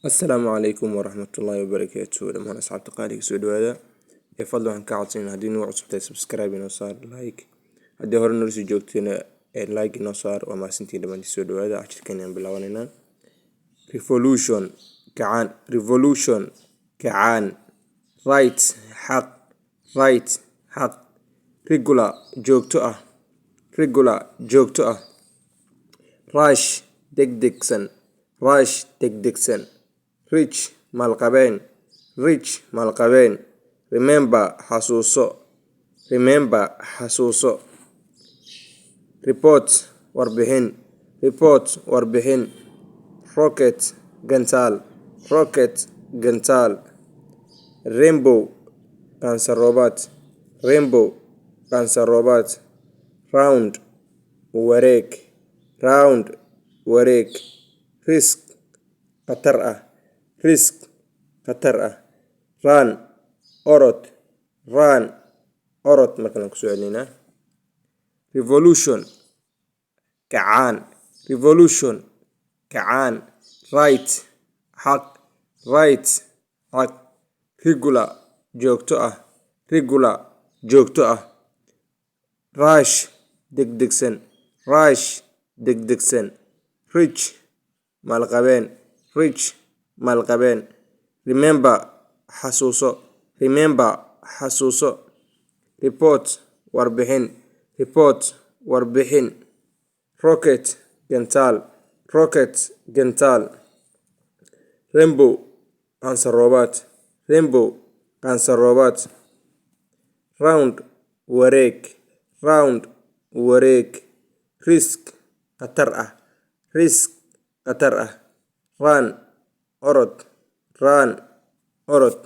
السلام عليكم ورحمة الله وبركاته. لما أصحاب تقاليك سود هذا يفضل عن كعطين هدي نوع سبتاي سبسكرايب نصار لايك هدي هور نرسي جوكتنا لايك نصار وما سنتين لما سود هذا عشان كان بلاوننا revolution كعان right حق regular جوكتو راش دكسن rich مالقبين remember حسوسو report warbixin rocket gantaal rainbow qansaroobaad round wareeg risk khatar ah run orod markaan ku soo celinaa revolution kacaan right xaq regular joogto ah rush degdegsan rich maalqabeen remember xasuuso report warbixin rocket gantaal rainbow qansaroobaad round wareeg risk khatar ah run orod